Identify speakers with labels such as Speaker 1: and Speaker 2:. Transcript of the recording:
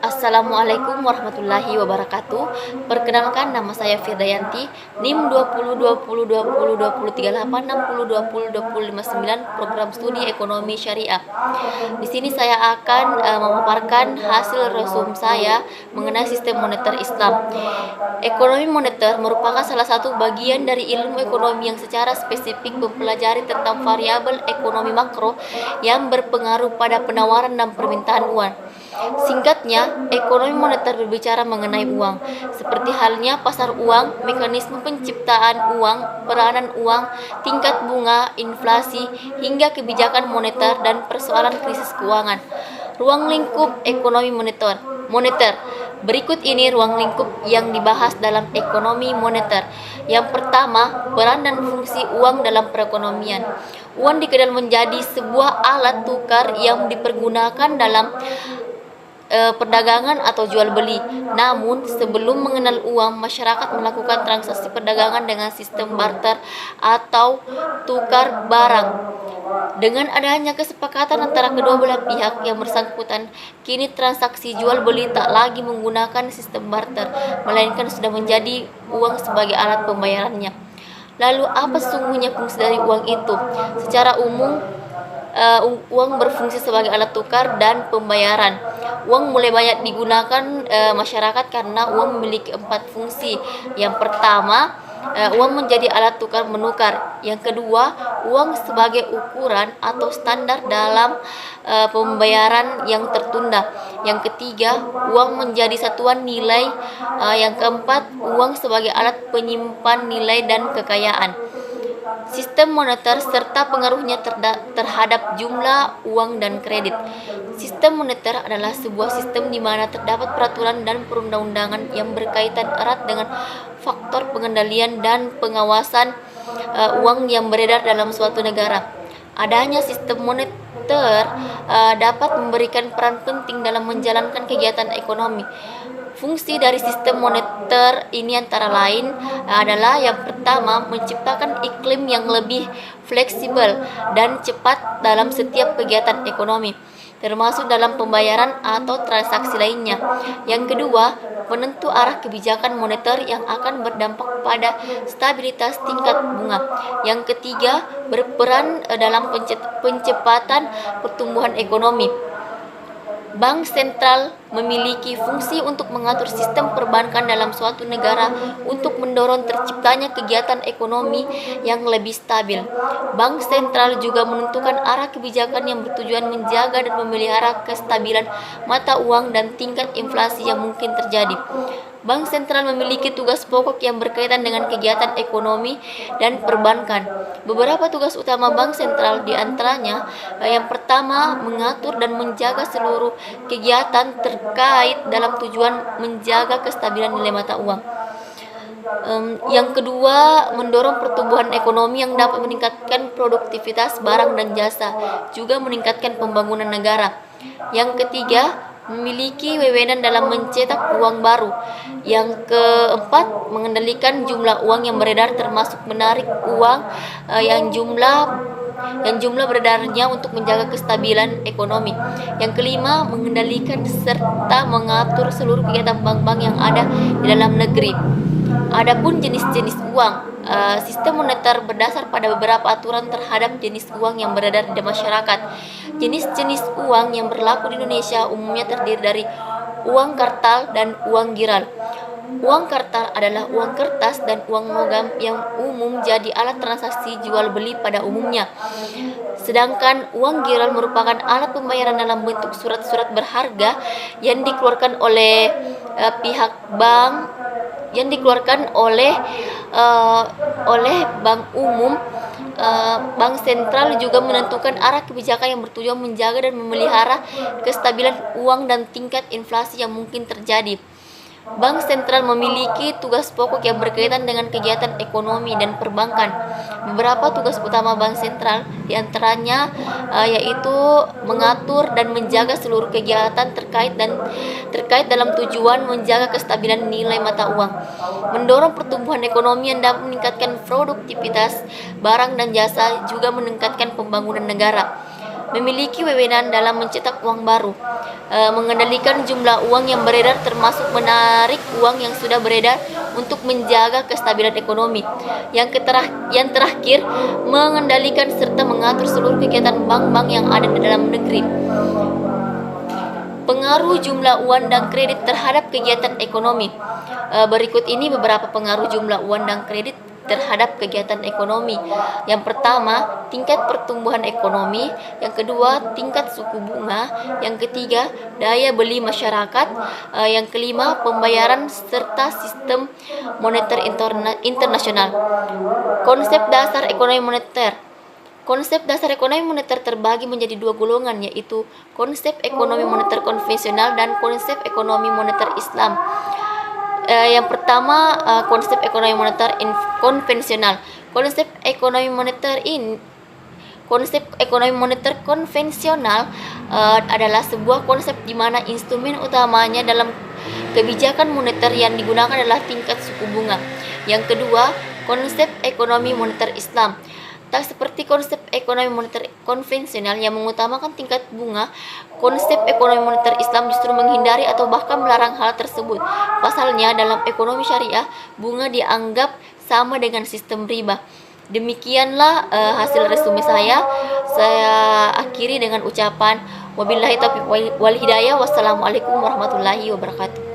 Speaker 1: Assalamualaikum warahmatullahi wabarakatuh. Perkenalkan, nama saya Firdayanti, NIM 202020203860202059, program studi Ekonomi Syariah. Di sini saya akan memaparkan hasil resum saya mengenai sistem moneter Islam. Ekonomi moneter merupakan salah satu bagian dari ilmu ekonomi yang secara spesifik mempelajari tentang variabel ekonomi makro yang berpengaruh pada penawaran dan permintaan uang. Singkatnya, ekonomi moneter berbicara mengenai uang, seperti halnya pasar uang, mekanisme penciptaan uang, peranan uang, tingkat bunga, inflasi, hingga kebijakan moneter dan persoalan krisis keuangan. Ruang lingkup ekonomi moneter. Berikut ini ruang lingkup yang dibahas dalam ekonomi moneter. Yang pertama, peran dan fungsi uang dalam perekonomian. Uang dikenal menjadi sebuah alat tukar yang dipergunakan dalam perdagangan atau jual beli. Namun, sebelum mengenal uang, masyarakat melakukan transaksi perdagangan dengan sistem barter atau tukar barang. Dengan adanya kesepakatan antara kedua belah pihak yang bersangkutan, kini transaksi jual beli tak lagi menggunakan sistem barter, melainkan sudah menjadi uang sebagai alat pembayarannya. Lalu apa sesungguhnya fungsi dari uang itu? Secara umum, uang berfungsi sebagai alat tukar dan pembayaran. Uang mulai banyak digunakan masyarakat karena uang memiliki 4 fungsi. Yang pertama, uang menjadi alat tukar menukar. Yang kedua, uang sebagai ukuran atau standar dalam pembayaran yang tertunda. Yang ketiga, uang menjadi satuan nilai. Yang keempat, uang sebagai alat penyimpan nilai dan kekayaan. Sistem moneter serta pengaruhnya terhadap jumlah uang dan kredit. Sistem moneter adalah sebuah sistem di mana terdapat peraturan dan perundang-undangan yang berkaitan erat dengan faktor pengendalian dan pengawasan uang yang beredar dalam suatu negara. Adanya sistem moneter dapat memberikan peran penting dalam menjalankan kegiatan ekonomi. Fungsi dari sistem moneter ini antara lain adalah yang pertama, menciptakan iklim yang lebih fleksibel dan cepat dalam setiap kegiatan ekonomi, termasuk dalam pembayaran atau transaksi lainnya. Yang kedua, menentu arah kebijakan moneter yang akan berdampak pada stabilitas tingkat bunga. Yang ketiga, berperan dalam pencepatan pertumbuhan ekonomi. Bank sentral memiliki fungsi untuk mengatur sistem perbankan dalam suatu negara untuk mendorong terciptanya kegiatan ekonomi yang lebih stabil. Bank sentral juga menentukan arah kebijakan yang bertujuan menjaga dan memelihara kestabilan mata uang dan tingkat inflasi yang mungkin terjadi. Bank sentral memiliki tugas pokok yang berkaitan dengan kegiatan ekonomi dan perbankan. Beberapa tugas utama bank sentral diantaranya, yang pertama, mengatur dan menjaga seluruh kegiatan terkait dalam tujuan menjaga kestabilan nilai mata uang. Yang kedua, mendorong pertumbuhan ekonomi yang dapat meningkatkan produktivitas barang dan jasa, juga meningkatkan pembangunan negara. Yang ketiga, memiliki wewenang dalam mencetak uang baru. Yang keempat, mengendalikan jumlah uang yang beredar termasuk menarik uang yang jumlah beredarnya untuk menjaga kestabilan ekonomi. Yang kelima, mengendalikan serta mengatur seluruh kegiatan bank-bank yang ada di dalam negeri. Adapun jenis-jenis uang, sistem moneter berdasar pada beberapa aturan terhadap jenis uang yang beredar di masyarakat. Jenis-jenis uang yang berlaku di Indonesia umumnya terdiri dari uang kartal dan uang giral. Uang kartal adalah uang kertas dan uang logam yang umum jadi alat transaksi jual beli pada umumnya. Sedangkan uang giral merupakan alat pembayaran dalam bentuk surat-surat berharga yang dikeluarkan oleh pihak bank, yang dikeluarkan oleh bank umum. Bank sentral juga menentukan arah kebijakan yang bertujuan menjaga dan memelihara kestabilan uang dan tingkat inflasi yang mungkin terjadi. Bank sentral memiliki tugas pokok yang berkaitan dengan kegiatan ekonomi dan perbankan. Beberapa tugas utama bank sentral diantaranya yaitu mengatur dan menjaga seluruh kegiatan terkait dalam tujuan menjaga kestabilan nilai mata uang, mendorong pertumbuhan ekonomi yang dapat meningkatkan produktivitas barang dan jasa, juga meningkatkan pembangunan negara. memiliki wewenang dalam mencetak uang baru, mengendalikan jumlah uang yang beredar termasuk menarik uang yang sudah beredar untuk menjaga kestabilan ekonomi. Yang terakhir, mengendalikan serta mengatur seluruh kegiatan bank-bank yang ada di dalam negeri. Pengaruh jumlah uang dan kredit terhadap kegiatan ekonomi. Berikut ini beberapa pengaruh jumlah uang dan kredit terhadap kegiatan ekonomi. Yang pertama, tingkat pertumbuhan ekonomi. Yang kedua, tingkat suku bunga. Yang ketiga, daya beli masyarakat. Yang kelima, pembayaran serta sistem moneter internasional. Konsep dasar ekonomi moneter. Konsep dasar ekonomi moneter terbagi menjadi dua golongan, yaitu konsep ekonomi moneter konvensional dan konsep ekonomi moneter Islam. Yang pertama, konsep ekonomi moneter konvensional. Konsep ekonomi moneter konvensional adalah sebuah konsep di mana instrumen utamanya dalam kebijakan moneter yang digunakan adalah tingkat suku bunga. Yang kedua, konsep ekonomi moneter Islam. Tak seperti konsep ekonomi moneter konvensional yang mengutamakan tingkat bunga, konsep ekonomi moneter Islam justru menghindari atau bahkan melarang hal tersebut. Pasalnya, dalam ekonomi syariah, bunga dianggap sama dengan sistem riba. Demikianlah hasil resume saya. Saya akhiri dengan ucapan wabillahi taufiq wal hidayah. Wassalamualaikum warahmatullahi wabarakatuh.